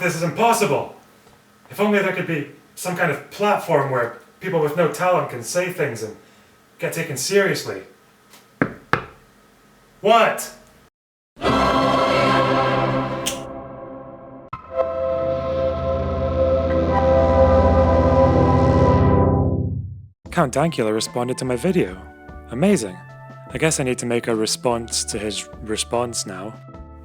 this is impossible. If only there could be some kind of platform where people with no talent can say things and get taken seriously. What? Count Dankula responded to my video. Amazing. I guess I need to make a response to his response now.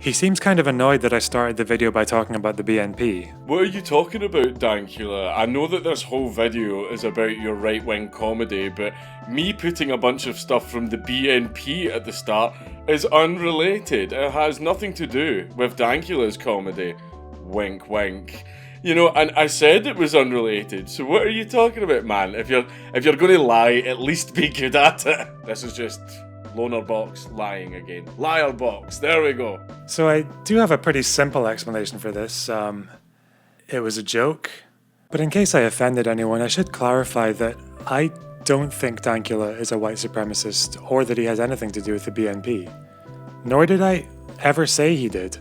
He seems kind of annoyed that I started the video by talking about the BNP. What are you talking about, Dankula? I know that this whole video is about your right-wing comedy, but me putting a bunch of stuff from the BNP at the start is unrelated. It has nothing to do with Dankula's comedy. Wink, wink. You know, and I said it was unrelated, so what are you talking about, man? If you're gonna lie, at least be good at it. This is just LonerBox lying again. Liarbox, there we go. So I do have a pretty simple explanation for this. It was a joke. But in case I offended anyone, I should clarify that I don't think Dankula is a white supremacist or that he has anything to do with the BNP. Nor did I ever say he did.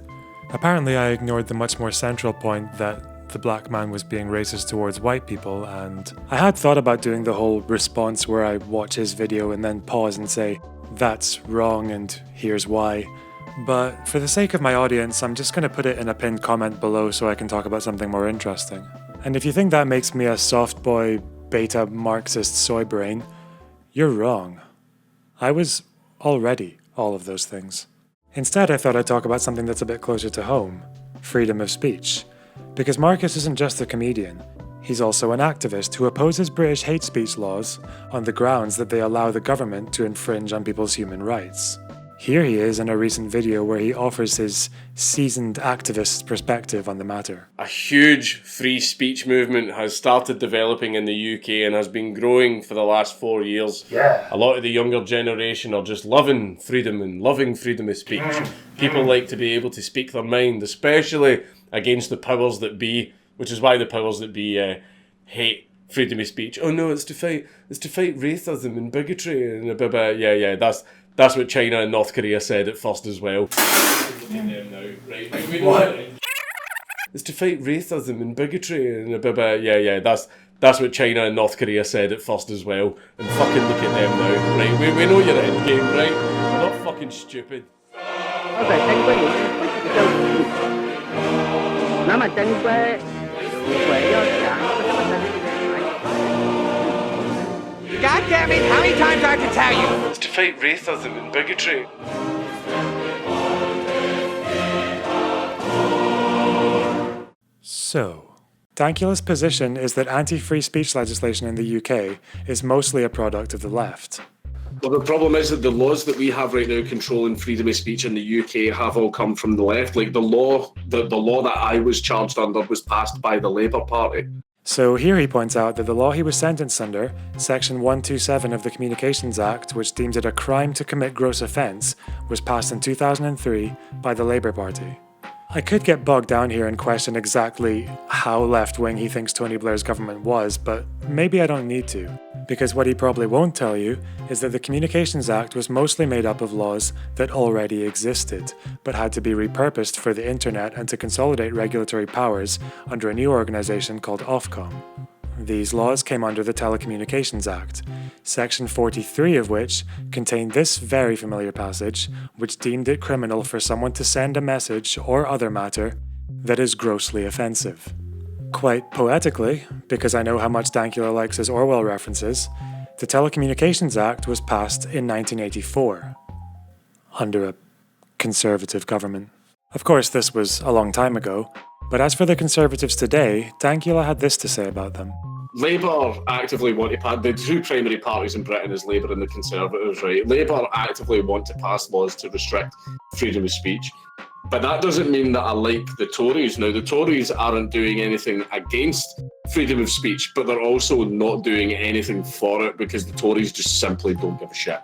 Apparently I ignored the much more central point that the black man was being racist towards white people, and I had thought about doing the whole response where I watch his video and then pause and say, that's wrong and here's why. But for the sake of my audience, I'm just going to put it in a pinned comment below so I can talk about something more interesting. And if you think that makes me a soft boy, beta Marxist soy brain, you're wrong. I was already all of those things. Instead, I thought I'd talk about something that's a bit closer to home, freedom of speech. Because Marcus isn't just a comedian, he's also an activist who opposes British hate speech laws on the grounds that they allow the government to infringe on people's human rights. Here he is in a recent video where he offers his seasoned activist perspective on the matter. A huge free speech movement has started developing in the UK and has been growing for the last 4 years. Yeah. A lot of the younger generation are just loving freedom and loving freedom of speech. People like to be able to speak their mind, especially against the powers that be, which is why the powers that be hate freedom of speech. Oh no, it's to fight racism and bigotry and blah blah. Yeah, that's what China and North Korea said at first as well. It's to fight racism and bigotry and blah blah. Yeah, that's what China and North Korea said at first as well. And fucking look at them now, right? We know your end game, right? We're not fucking stupid. God damn it, how many times do I have to tell you? It's to fight racism and bigotry. So, Dankula's position is that anti-free speech legislation in the UK is mostly a product of the left. Well, the problem is that the laws that we have right now controlling freedom of speech in the UK have all come from the left. Like the law that I was charged under was passed by the Labour Party. So here he points out that the law he was sentenced under, Section 127 of the Communications Act, which deems it a crime to commit gross offence, was passed in 2003 by the Labour Party. I could get bogged down here and question exactly how left-wing he thinks Tony Blair's government was, but maybe I don't need to. Because what he probably won't tell you is that the Communications Act was mostly made up of laws that already existed, but had to be repurposed for the internet and to consolidate regulatory powers under a new organisation called Ofcom. These laws came under the Telecommunications Act, Section 43 of which contained this very familiar passage, which deemed it criminal for someone to send a message or other matter that is grossly offensive. Quite poetically, because I know how much Dankula likes his Orwell references, the Telecommunications Act was passed in 1984, under a conservative government. Of course, this was a long time ago, but as for the Conservatives today, Dankula had this to say about them. Labour actively want to pass, the two primary parties in Britain is Labour and the Conservatives, right? Labour actively want to pass laws to restrict freedom of speech. But that doesn't mean that I like the Tories. Now, the Tories aren't doing anything against freedom of speech, but they're also not doing anything for it because the Tories just simply don't give a shit.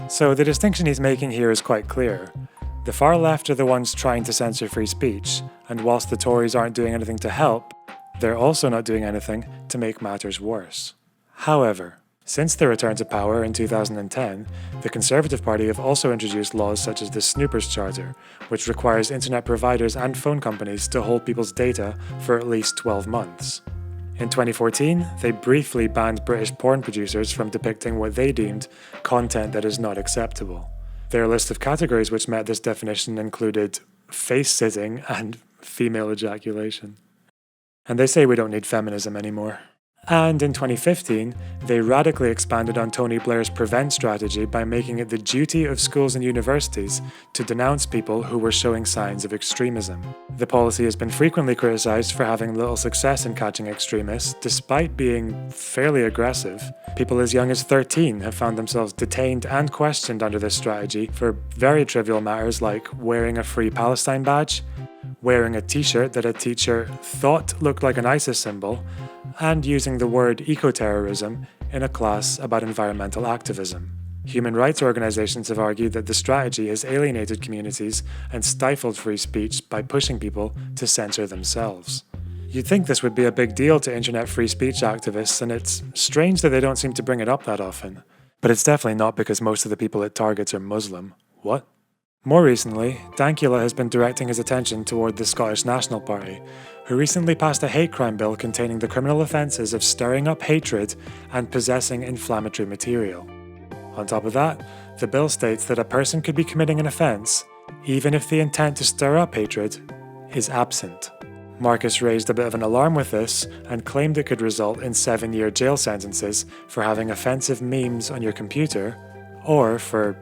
So the distinction he's making here is quite clear. The far left are the ones trying to censor free speech, and whilst the Tories aren't doing anything to help, they're also not doing anything to make matters worse. However, Since their return to power in 2010, the Conservative Party have also introduced laws such as the Snoopers Charter, which requires internet providers and phone companies to hold people's data for at least 12 months. In 2014, they briefly banned British porn producers from depicting what they deemed content that is not acceptable. Their list of categories which met this definition included face-sitting and female ejaculation. And they say we don't need feminism anymore. And in 2015, they radically expanded on Tony Blair's prevent strategy by making it the duty of schools and universities to denounce people who were showing signs of extremism. The policy has been frequently criticised for having little success in catching extremists, despite being fairly aggressive. People as young as 13 have found themselves detained and questioned under this strategy for very trivial matters like wearing a Free Palestine badge, wearing a t-shirt that a teacher thought looked like an ISIS symbol, and using the word ecoterrorism in a class about environmental activism. Human rights organizations have argued that the strategy has alienated communities and stifled free speech by pushing people to censor themselves. You'd think this would be a big deal to internet free speech activists, and it's strange that they don't seem to bring it up that often. But it's definitely not because most of the people it targets are Muslim. What? More recently, Dankula has been directing his attention toward the Scottish National Party, who recently passed a hate crime bill containing the criminal offences of stirring up hatred and possessing inflammatory material. On top of that, the bill states that a person could be committing an offence even if the intent to stir up hatred is absent. Marcus raised a bit of an alarm with this and claimed it could result in 7-year jail sentences for having offensive memes on your computer, or for...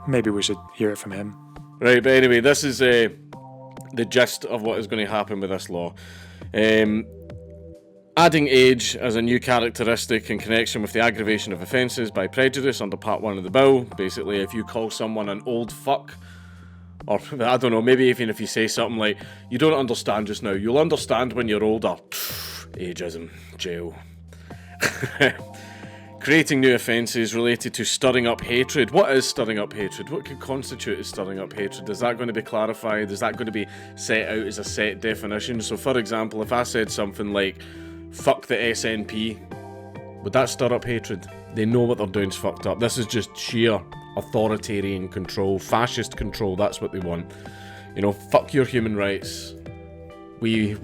maybe we should hear it from him. Right, but anyway, this is the gist of what is going to happen with this law. Adding age as a new characteristic in connection with the aggravation of offences by prejudice under Part 1 of the bill. Basically, if you call someone an old fuck, or I don't know, maybe even if you say something like, you don't understand just now, you'll understand when you're older. Ageism, jail. Creating new offences related to stirring up hatred. What is stirring up hatred? What could constitute as stirring up hatred? Is that going to be clarified? Is that going to be set out as a set definition? So for example, if I said something like, fuck the SNP, would that stir up hatred? They know what they're doing's fucked up. This is just sheer authoritarian control, fascist control, that's what they want. You know, fuck your human rights. We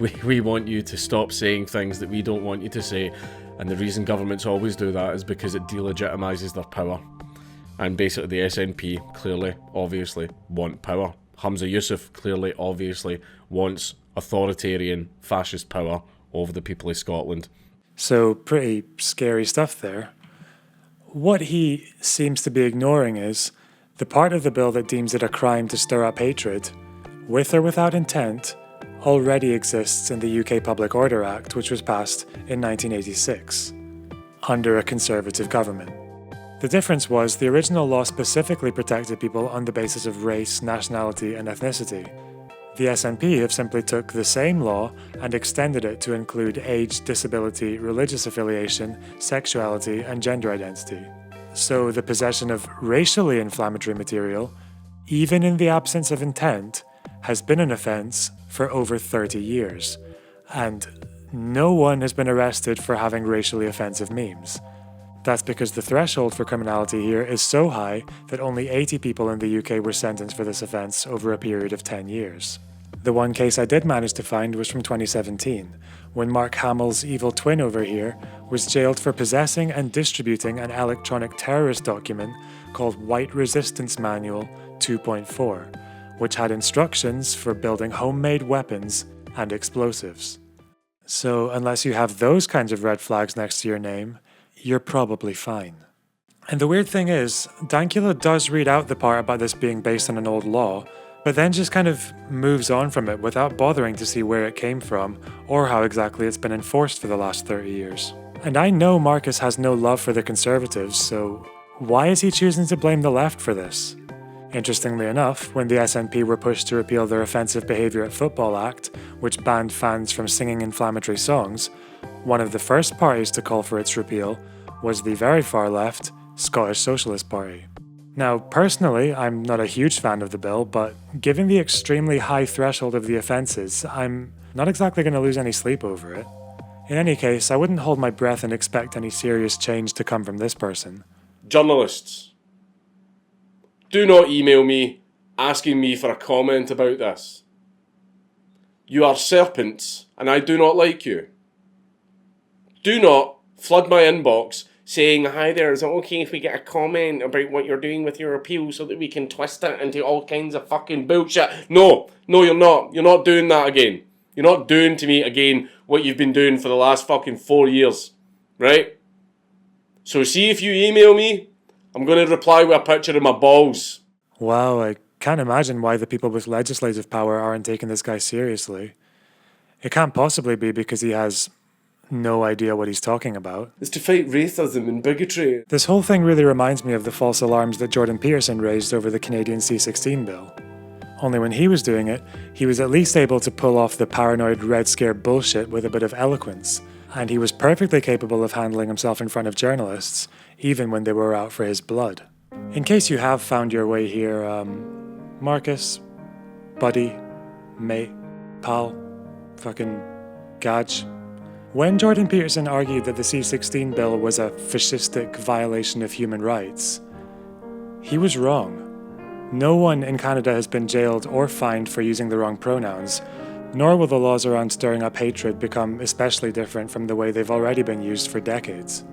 want you to stop saying things that we don't want you to say. And the reason governments always do that is because it delegitimises their power. And basically the SNP clearly, obviously, want power. Hamza Yusuf clearly, obviously, wants authoritarian, fascist power over the people of Scotland. So pretty scary stuff there. What he seems to be ignoring is the part of the bill that deems it a crime to stir up hatred, with or without intent, already exists in the UK Public Order Act, which was passed in 1986, under a Conservative government. The difference was the original law specifically protected people on the basis of race, nationality, and ethnicity. The SNP have simply took the same law and extended it to include age, disability, religious affiliation, sexuality, and gender identity. So the possession of racially inflammatory material, even in the absence of intent, has been an offence for over 30 years, and no one has been arrested for having racially offensive memes. That's because the threshold for criminality here is so high that only 80 people in the UK were sentenced for this offence over a period of 10 years. The one case I did manage to find was from 2017, when Mark Hamill's evil twin over here was jailed for possessing and distributing an electronic terrorist document called White Resistance Manual 2.4, which had instructions for building homemade weapons and explosives. So unless you have those kinds of red flags next to your name, you're probably fine. And the weird thing is, Dankula does read out the part about this being based on an old law, but then just kind of moves on from it without bothering to see where it came from or how exactly it's been enforced for the last 30 years. And I know Marcus has no love for the Conservatives, so why is he choosing to blame the left for this? Interestingly enough, when the SNP were pushed to repeal their Offensive Behaviour at Football Act, which banned fans from singing inflammatory songs, one of the first parties to call for its repeal was the very far left Scottish Socialist Party. Now, personally, I'm not a huge fan of the bill, but given the extremely high threshold of the offences, I'm not exactly going to lose any sleep over it. In any case, I wouldn't hold my breath and expect any serious change to come from this person. Journalists, do not email me asking me for a comment about this. You are serpents, and I do not like you. Do not flood my inbox saying, hi there, is it okay if we get a comment about what you're doing with your appeal so that we can twist it into all kinds of fucking bullshit? No, you're not. You're not doing that again. You're not doing to me again what you've been doing for the last fucking 4 years, right? So see, if you email me, I'm going to reply with a picture of my balls. Wow, I can't imagine why the people with legislative power aren't taking this guy seriously. It can't possibly be because he has no idea what he's talking about. It's to fight racism and bigotry. This whole thing really reminds me of the false alarms that Jordan Peterson raised over the Canadian C-16 bill. Only when he was doing it, he was at least able to pull off the paranoid Red Scare bullshit with a bit of eloquence, and he was perfectly capable of handling himself in front of journalists, even when they were out for his blood. In case you have found your way here, Marcus, buddy, mate, pal, fucking gadge. When Jordan Peterson argued that the C-16 bill was a fascistic violation of human rights, he was wrong. No one in Canada has been jailed or fined for using the wrong pronouns, nor will the laws around stirring up hatred become especially different from the way they've already been used for decades.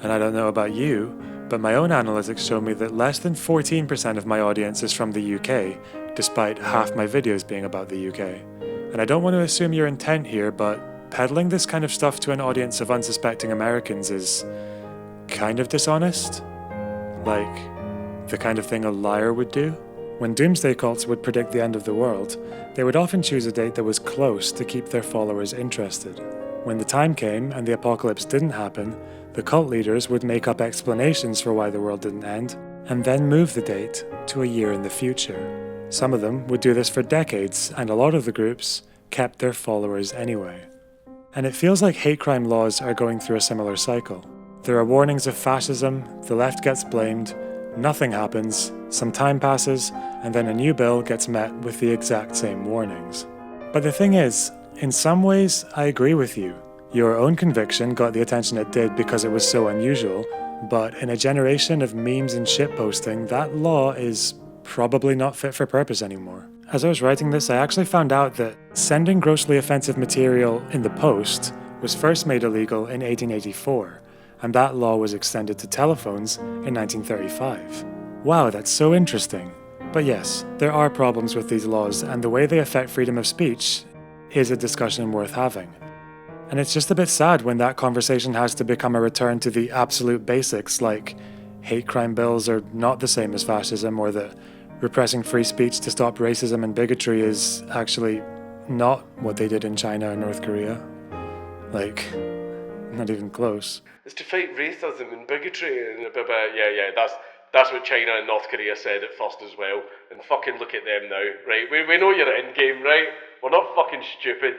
And I don't know about you, but my own analytics show me that less than 14% of my audience is from the UK, despite half my videos being about the UK. And I don't want to assume your intent here, but peddling this kind of stuff to an audience of unsuspecting Americans is kind of dishonest. Like, the kind of thing a liar would do. When doomsday cults would predict the end of the world, they would often choose a date that was close to keep their followers interested. When the time came and the apocalypse didn't happen, the cult leaders would make up explanations for why the world didn't end, and then move the date to a year in the future. Some of them would do this for decades, and a lot of the groups kept their followers anyway. And it feels like hate crime laws are going through a similar cycle. There are warnings of fascism, the left gets blamed, nothing happens, some time passes, and then a new bill gets met with the exact same warnings. But the thing is, in some ways, I agree with you. Your own conviction got the attention it did because it was so unusual, but in a generation of memes and shitposting, that law is probably not fit for purpose anymore. As I was writing this, I actually found out that sending grossly offensive material in the post was first made illegal in 1884, and that law was extended to telephones in 1935. Wow, that's so interesting. But yes, there are problems with these laws, and the way they affect freedom of speech is a discussion worth having. And it's just a bit sad when that conversation has to become a return to the absolute basics, like hate crime bills are not the same as fascism, or that repressing free speech to stop racism and bigotry is actually not what they did in China and North Korea. Like, not even close. It's to fight racism and bigotry and yeah, that's what China and North Korea said at first as well. And fucking look at them now, right? We know you're in game, right? We're not fucking stupid.